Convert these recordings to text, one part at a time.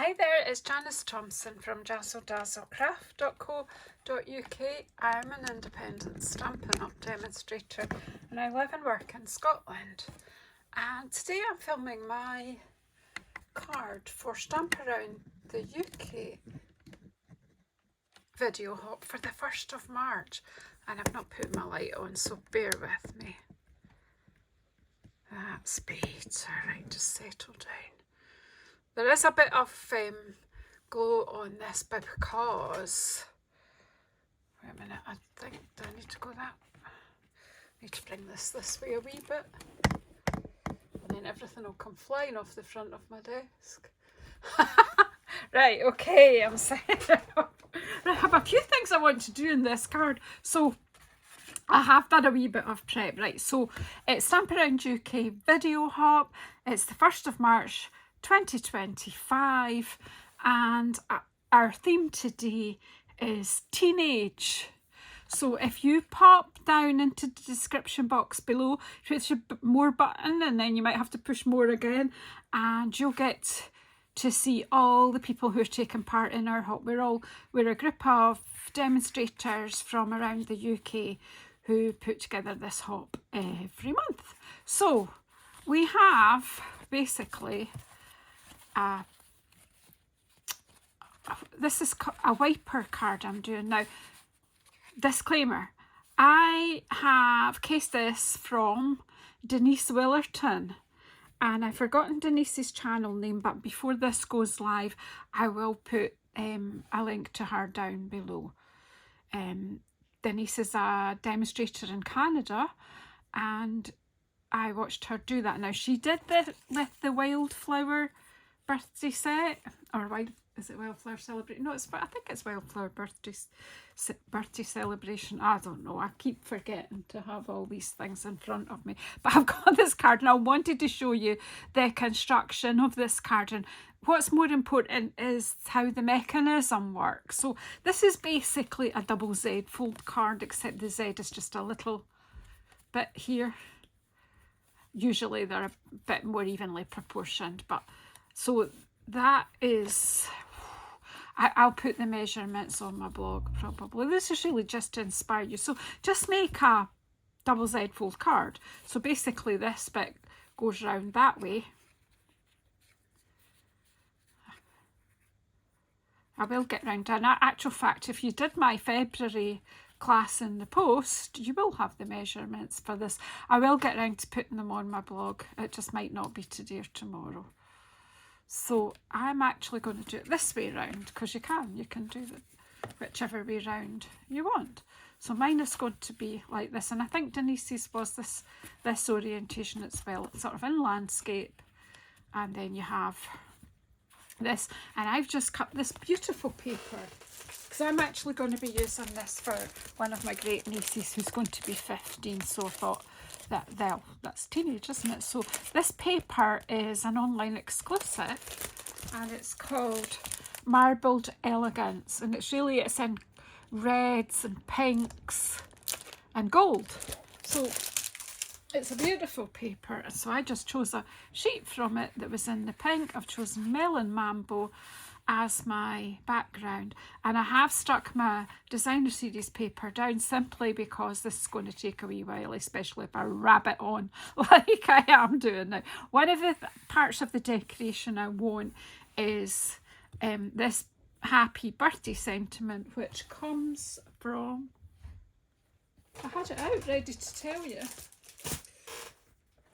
Hi there, it's Janice Thomson from JazzleDazzleCraft.co.uk. I'm an independent Stampin Up demonstrator and I live and work in Scotland. And today I'm filming my card for Stampin Around the UK video hop for the 1st of March. And I've not put my light on, so bear with me. That's better, right, just settle down. There is a bit of glow on this because, wait a minute, I think, do I need to go that? I need to bring this way a wee bit. And then everything will come flying off the front of my desk. Right, okay, I'm set up. I have a few things I want to do in this card. So I have done a wee bit of prep, right? So it's Stampin Around UK video hop. It's the 1st of March 2025 and our theme today is teenage. So if you pop down into the description box below, there's your more button and then you might have to push more again and you'll get to see all the people who are taking part in our hop. We're a group of demonstrators from around the UK who put together this hop every month. So we have basically this is a wiper card I'm doing now. Disclaimer, I have cased this from Denise Willerton and I've forgotten Denise's channel name, but before this goes live I will put a link to her down below. Denise is a demonstrator in Canada and I watched her do that. Now she did this with the wildflower birthday set, or is it wildflower celebration? No, I think it's wildflower birthday celebration. I don't know. I keep forgetting to have all these things in front of me. But I've got this card and I wanted to show you the construction of this card, and what's more important is how the mechanism works. So this is basically a double Z fold card, except the Z is just a little bit here. Usually they're a bit more evenly proportioned, but so that is, I'll put the measurements on my blog probably. This is really just to inspire you. So just make a double Z fold card. So basically this bit goes round that way. I will get round to, in actual fact, if you did my February class in the post, you will have the measurements for this. I will get round to putting them on my blog. It just might not be today or tomorrow. So I'm actually going to do it this way round, because you can do it whichever way round you want. So mine is going to be like this, and I think Denise's was this orientation as well. It's sort of in landscape, and then you have this, and I've just cut this beautiful paper because I'm actually going to be using this for one of my great nieces who's going to be 15. So I thought that's teenage, isn't it? So this paper is an online exclusive and it's called Marbled Elegance, and it's in reds and pinks and gold. So it's a beautiful paper, so I just chose a sheet from it that was in the pink. I've chosen Melon Mambo as my background, and I have stuck my designer series paper down simply because this is going to take a wee while, especially if I wrap it on like I am doing now. One of the parts of the decoration I want is this happy birthday sentiment, which comes from, I had it out ready to tell you,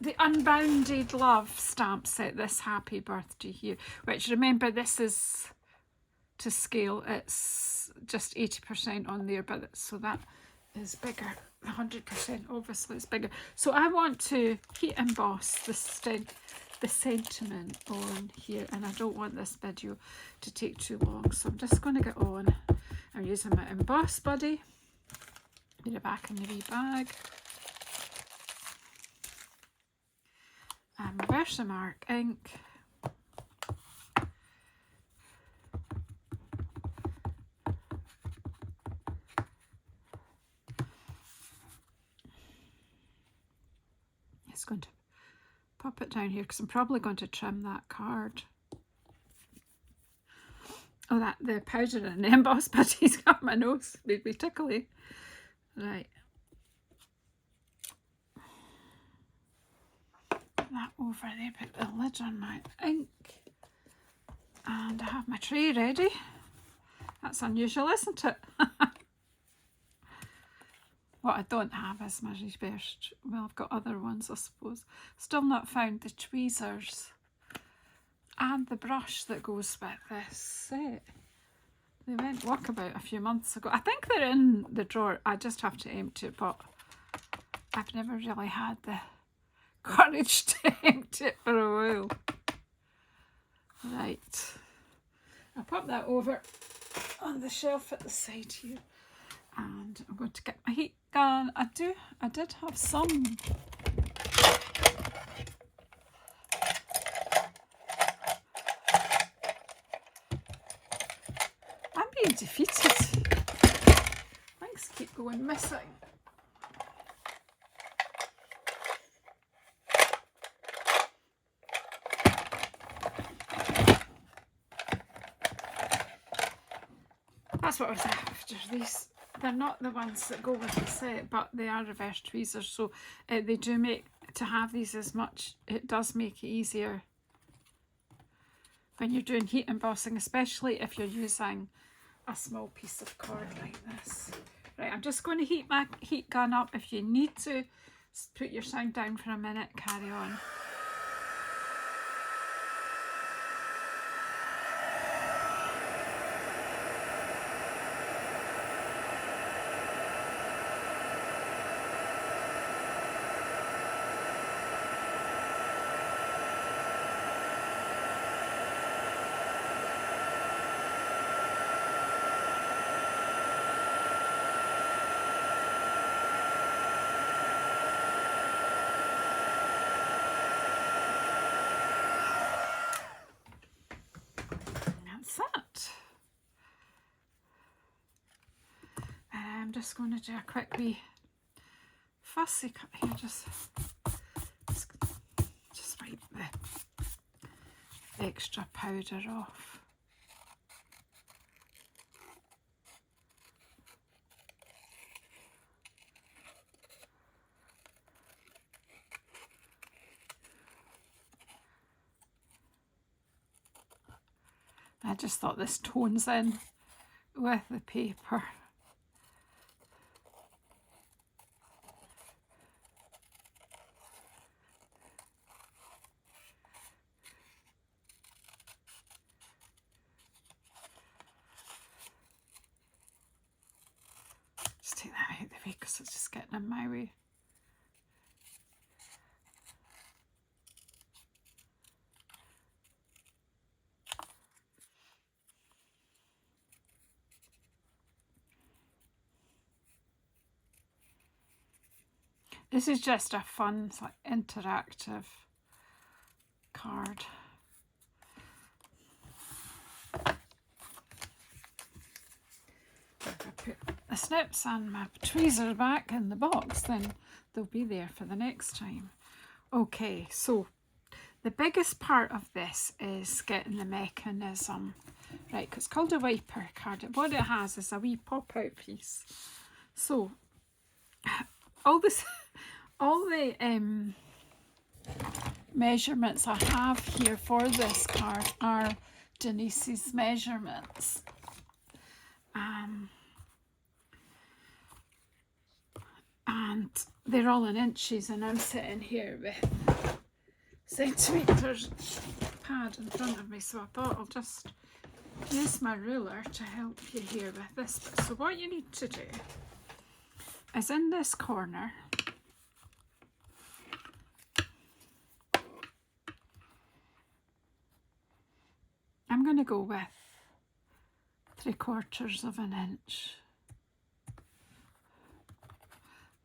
the Unbounded Love stamp set, this happy birthday here, which, remember, this is to scale. It's just 80% on there, but so that is bigger. 100% obviously it's bigger. So I want to heat emboss the sentiment on here, and I don't want this video to take too long, so I'm just going to get on. I'm using my Emboss Buddy. Put it back in the wee bag. And my Versamark ink. It's going to pop it down here because I'm probably going to trim that card. Oh, that the powder and the emboss putty's got my nose. Made me tickly. Right. That over there, put the lid on my ink. And I have my tray ready. That's unusual, isn't it? What I don't have is my reverse. Well, I've got other ones, I suppose. Still not found the tweezers and the brush that goes with this set. They went walkabout a few months ago. I think they're in the drawer. I just have to empty it, but I've never really had the courage to empty it for a while. Right. I'll pop that over on the shelf at the side here. And I'm going to get my heat gun. I did have some. I'm being defeated. Things keep going missing. That's what I was after. These, they're not the ones that go with the set, but they are reverse tweezers, so they do make, to have these as much, it does make it easier when you're doing heat embossing, especially if you're using a small piece of cord like this. Right, I'm just going to heat my heat gun up. If you need to put your sound down for a minute, carry on. I'm just going to do a quick wee fussy cut here, just wipe the extra powder off. I just thought this tones in with the paper. Just take that out of the way because it's just getting in my way. This is just a fun, like, interactive card. If I put the snips and my tweezers back in the box, then they'll be there for the next time. Okay, so the biggest part of this is getting the mechanism right, because it's called a wiper card. What it has is a wee pop-out piece. So all the measurements I have here for this card are Janice's measurements. And they're all in inches, and I'm sitting here with centimetres pad in front of me, so I thought I'll just use my ruler to help you here with this bit. So what you need to do is in this corner, I'm going to go with 3/4 of an inch.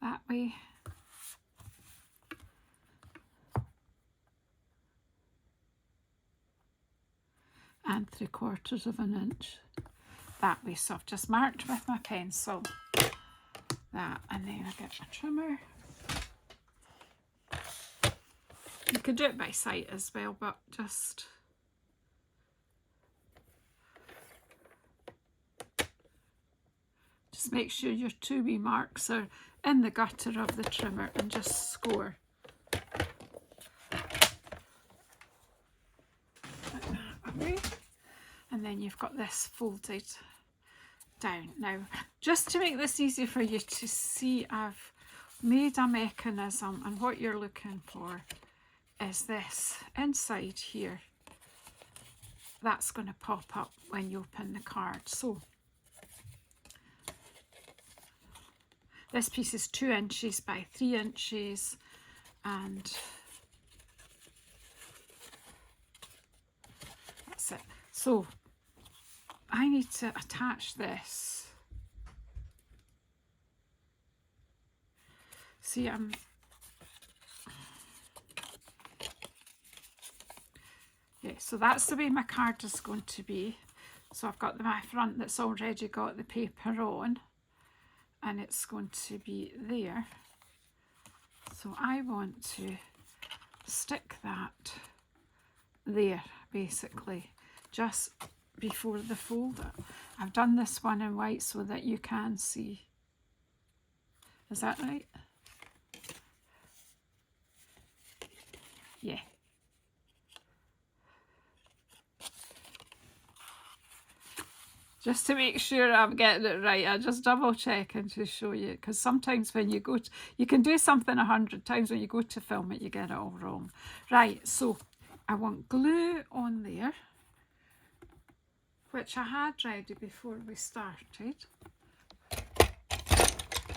That way. And 3/4 of an inch that way. So I've just marked with my pencil that, and then I get my trimmer. You could do it by sight as well, but just Just make sure your 2 wee marks are in the gutter of the trimmer and just score. Put that away. And then you've got this folded down. Now, just to make this easy for you to see, I've made a mechanism, and what you're looking for is this inside here. That's going to pop up when you open the card. So this piece is 2 inches by 3 inches, and that's it. So I need to attach this. See, yeah, so that's the way my card is going to be. So I've got my front that's already got the paper on, and it's going to be there. So I want to stick that there, basically, just before the folder. I've done this one in white so that you can see. Is that right? Yeah. Just to make sure I'm getting it right, I just double check and to show you, because sometimes when you go to, you can do something 100 times, when you go to film it, you get it all wrong. Right, so I want glue on there, which I had ready before we started.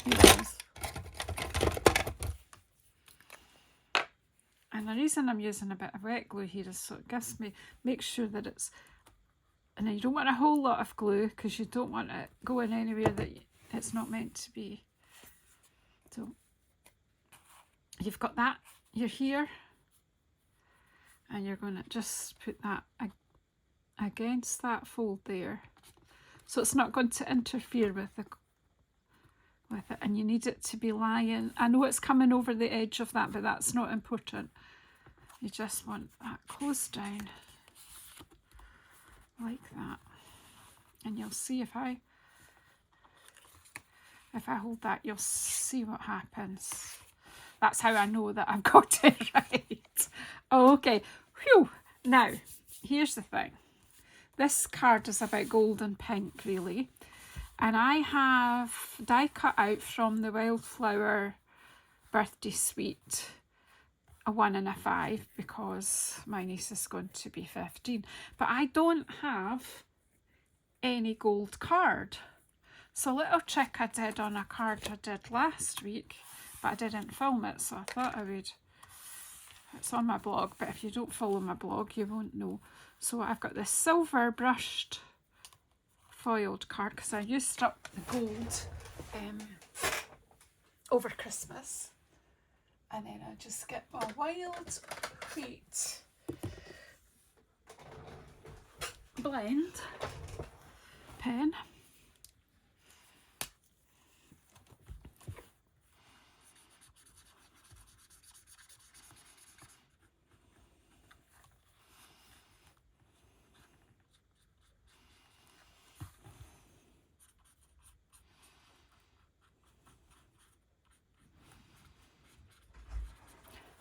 Yes. And the reason I'm using a bit of wet glue here is so it gives me, make sure that it's, and then you don't want a whole lot of glue because you don't want it going anywhere that it's not meant to be. So you've got that, you're here, and you're going to just put that against that fold there. So it's not going to interfere with it, and you need it to be lying. I know it's coming over the edge of that, but that's not important. You just want that closed down like that, and you'll see if I hold that, you'll see what happens. That's how I know that I've got it right. Okay, whew. Now here's the thing, this card is about gold and pink really, and I have die cut out from the Wildflower birthday suite a 1 and a 5 because my niece is going to be 15, but I don't have any gold card. So a little trick I did on a card I did last week, but I didn't film it, so I thought I would. It's on my blog, but if you don't follow my blog you won't know. So I've got this silver brushed foiled card because I used up the gold over Christmas. And then I just get my wild wheat blend pen.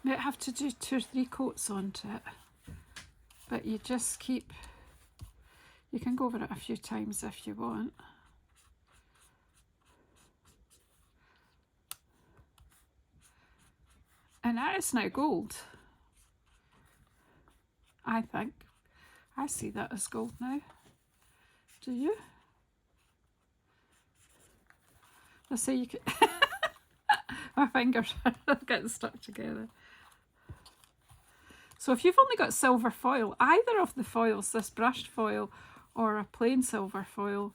Might have to do 2 or 3 coats onto it, but you just keep, you can go over it a few times if you want. And that is now gold, I think. I see that as gold now. Do you? Let's say you could. My fingers are getting stuck together. So if you've only got silver foil, either of the foils, this brushed foil or a plain silver foil,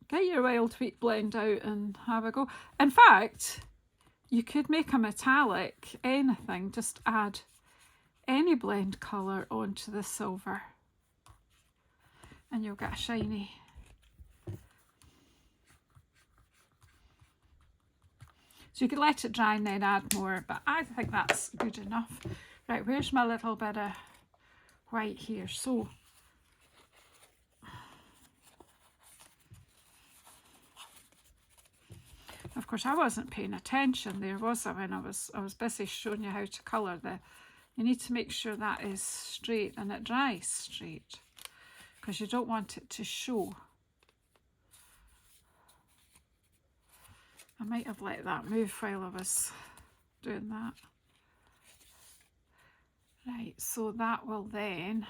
get your wild wheat blend out and have a go. In fact, you could make a metallic, anything, just add any blend colour onto the silver and you'll get a shiny. So you could let it dry and then add more, but I think that's good enough. Right, where's my little bit of white here? So Of course, I wasn't paying attention there, was I, when I was busy showing you how to colour the... You need to make sure that is straight and it dries straight, because you don't want it to show. I might have let that move while I was doing that. Right, so that will then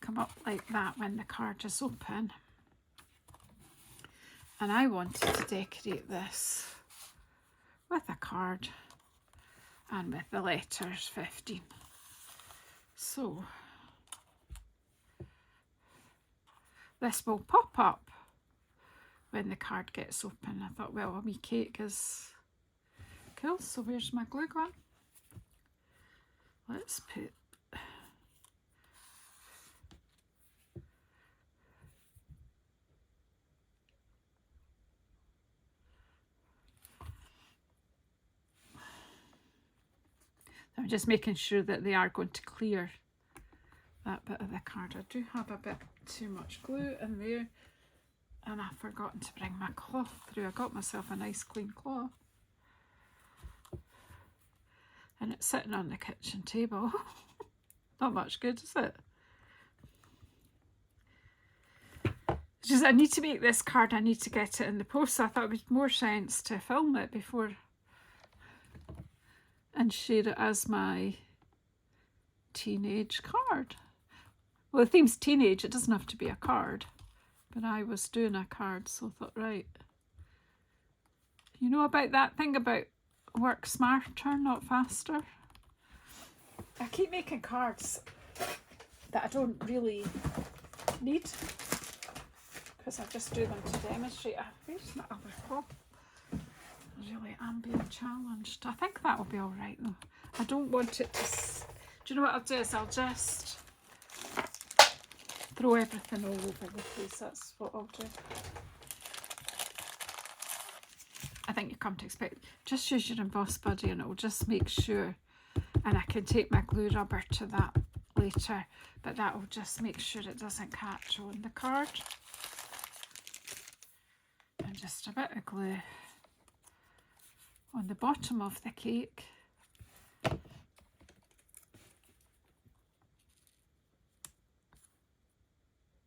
come up like that when the card is open. And I wanted to decorate this with a card and with the letters 15. So this will pop up when the card gets open. I thought, well, a wee cake is cool. So where's my glue gun? Let's put I'm just making sure that they are going to clear that bit of the card. I do have a bit too much glue in there, and I've forgotten to bring my cloth through. I got myself a nice clean cloth, and it's sitting on the kitchen table. Not much good, is it? It's just I need to make this card, I need to get it in the post, so I thought it made more sense to film it before and share it as my teenage card. Well, the theme's teenage, it doesn't have to be a card, but I was doing a card, so I thought, right. You know about that thing about work smarter, not faster? I keep making cards that I don't really need, because I just do them to demonstrate. Where's my other cloth? Really am being challenged. I think that will be all right though. I don't want it to... Do you know what I'll do is I'll just throw everything all over the place. That's what I'll do. I think you come to expect. Just use your emboss buddy and it will just make sure. And I can take my glue rubber to that later, but that will just make sure it doesn't catch on the card. And just a bit of glue on the bottom of the cake.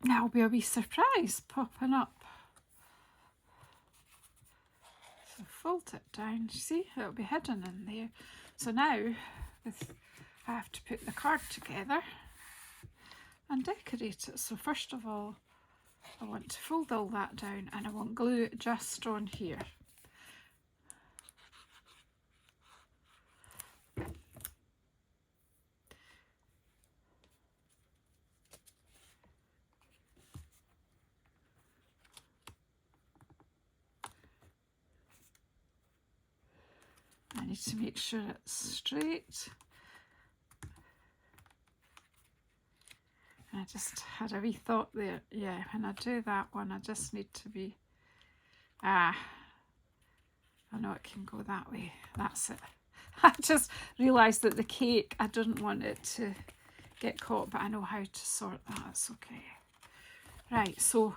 That'll be a wee surprise popping up. So fold it down, see, it'll be hidden in there. So now I have to put the card together and decorate it. So first of all, I want to fold all that down and I want glue just on here. I need to make sure it's straight. And I just had a wee thought there. Yeah, when I do that one, I just need to be... I know it can go that way. That's it. I just realised that the cake, I didn't want it to get caught, but I know how to sort that. It's okay. Right, so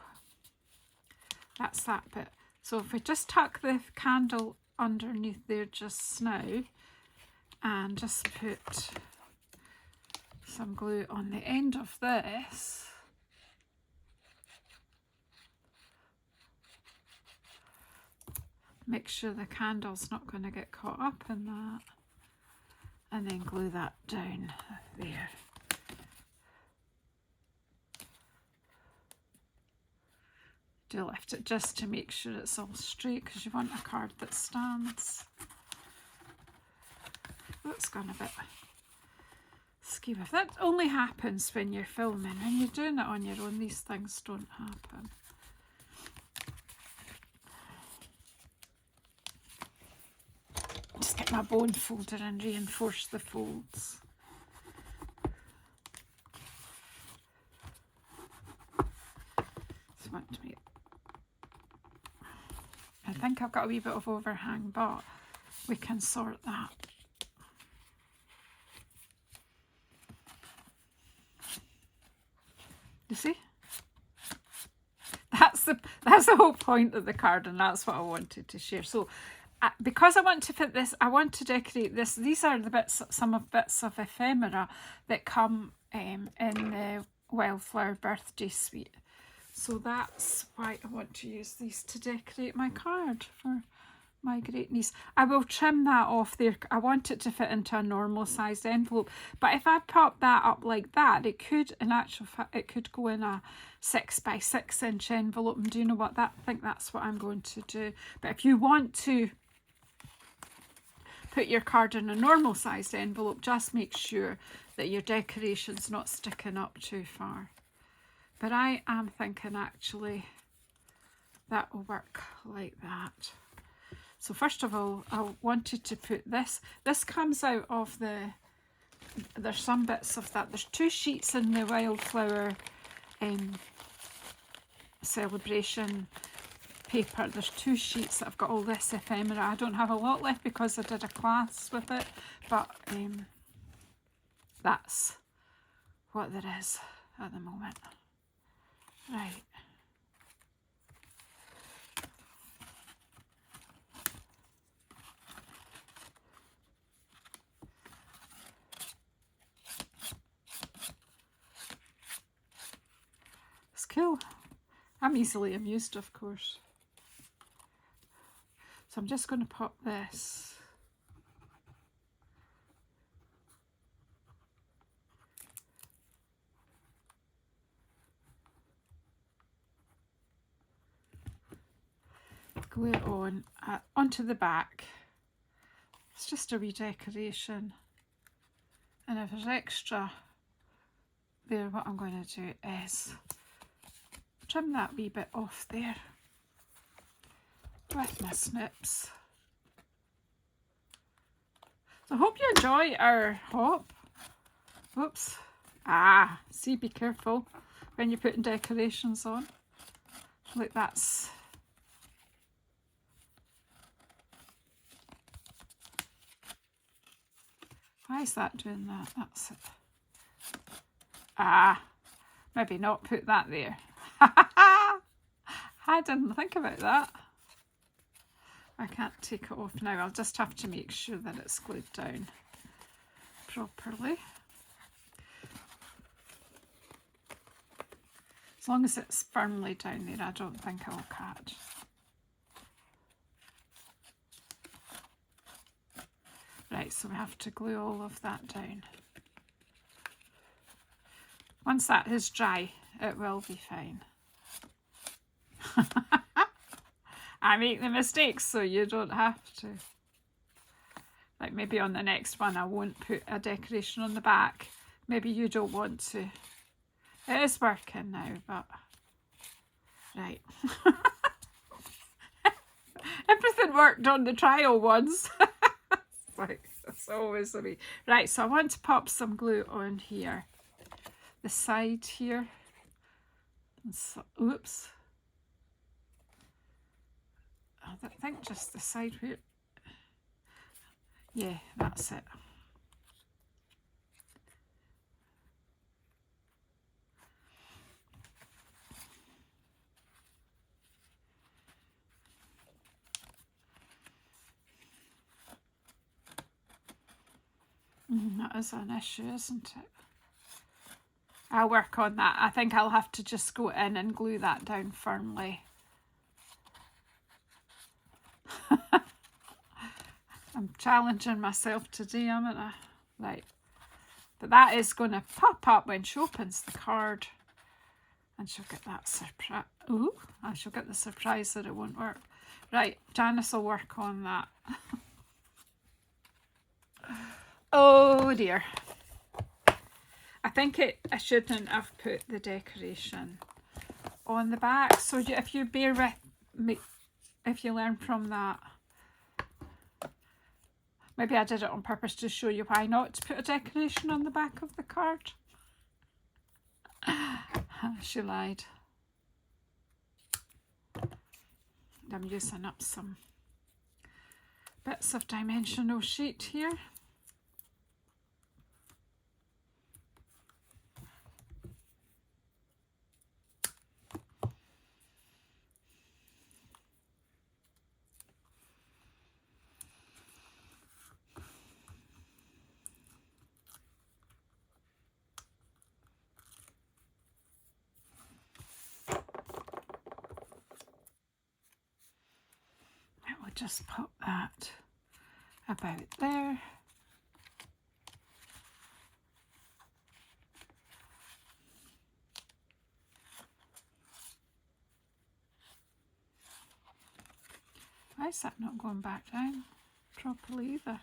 that's that bit. So if we just tuck the candle underneath there just now and just put some glue on the end of this, make sure the candle's not going to get caught up in that, and then glue that down there. Do lift it just to make sure it's all straight, because you want a card that stands. That's gone a bit skewy. That only happens when you're filming. When you're doing it on your own, these things don't happen. Just get my bone folder and reinforce the folds. Just want to make... I think I've got a wee bit of overhang, but we can sort that. You see? that's the whole point of the card, and that's what I wanted to share. So because I want to fit this, I want to decorate this. These are the bits, bits of ephemera that come in the Wildflower birthday suite. So that's why I want to use these to decorate my card for my great niece. I will trim that off there. I want it to fit into a normal sized envelope, but if I pop that up like that, it could, in actual fact, it could go in a 6 by 6 inch envelope. And do you know what? I think that's what I'm going to do. But if you want to put your card in a normal sized envelope, just make sure that your decoration's not sticking up too far. But I am thinking actually that will work like that. So first of all, I wanted to put this. This comes out of there's some bits of that. There's 2 sheets in the Wildflower celebration paper. There's 2 sheets that have got all this ephemera. I don't have a lot left because I did a class with it, but that's what there is at the moment. Right. It's cool. I'm easily amused, of course. So I'm just going to pop this. Glue it on onto the back. It's just a redecoration. And if there's extra there, what I'm going to do is trim that wee bit off there with my snips. So I hope you enjoy our hop. Oops. See, be careful when you're putting decorations on. Look, that's... Why is that doing that? That's it. Maybe not put that there. I didn't think about that. I can't take it off now. I'll just have to make sure that it's glued down properly. As long as it's firmly down there, I don't think I'll catch. Right, so we have to glue all of that down. Once that is dry, it will be fine. I make the mistakes so you don't have to. Like maybe on the next one I won't put a decoration on the back. Maybe you don't want to. It is working now, but... Right. Everything worked on the trial ones. Like, that's always the way. Right, so I want to pop some glue on here. The side here. And so, oops. I think just the side where... Yeah, that's it. That is an issue, isn't it? I'll work on that. I think I'll have to just go in and glue that down firmly. I'm challenging myself today, haven't I? Right. But that is going to pop up when she opens the card. And she'll get that surprise. Ooh, and she'll get the surprise that it won't work. Right, Janice will work on that. Oh dear. I think I shouldn't have put the decoration on the back. So if you bear with me, if you learn from that, maybe I did it on purpose to show you why not to put a decoration on the back of the card. She lied. I'm using up some bits of dimensional sheet here. just pop that about there. Why is that not going back down properly either?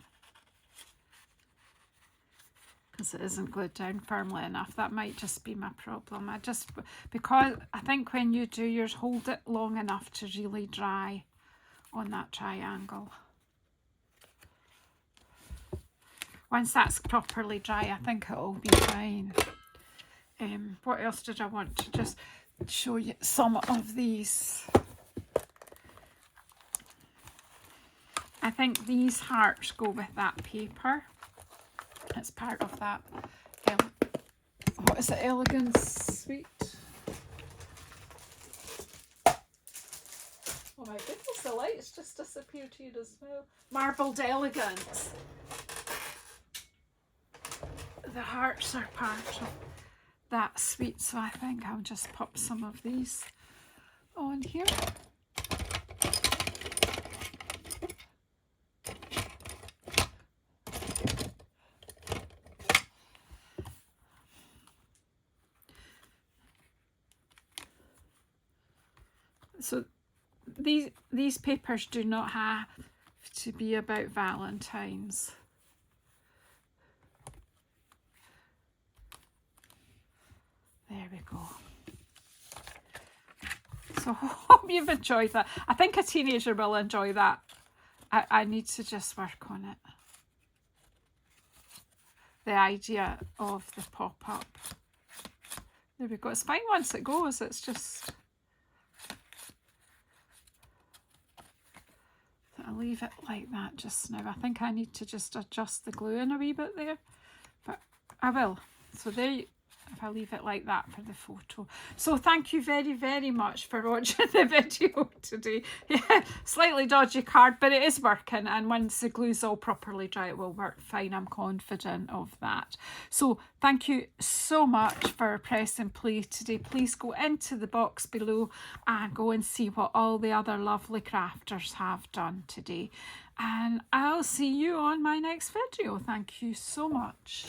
Because it isn't glued down firmly enough. That might just be my problem. Because I think when you do yours, hold it long enough to really dry on that triangle. Once that's properly dry, I think it'll be fine. What else did I want to just show you? Some of these. I think these hearts go with that paper. It's part of that, what is it, Elegance suite? Oh my goodness, the lights just disappeared here as well. Marbled Elegance. The hearts are part of that suite, so I think I'll just pop some of these on here. So these papers do not have to be about Valentine's. There we go. So hope you've enjoyed that. I think a teenager will enjoy that. I need to just work on it. The idea of the pop-up. There we go. It's fine once it goes. It's just... I'll leave it like that just now. I think I need to just adjust the glue in a wee bit there, but I will. So there, if I leave it like that for the photo. So thank you very, very much for watching the video today. Yeah, slightly dodgy card, but it is working, and once the glue's all properly dry, it will work fine. I'm confident of that. So thank you so much for pressing play today. Please go into the box below and go and see what all the other lovely crafters have done today. And I'll see you on my next video. Thank you so much.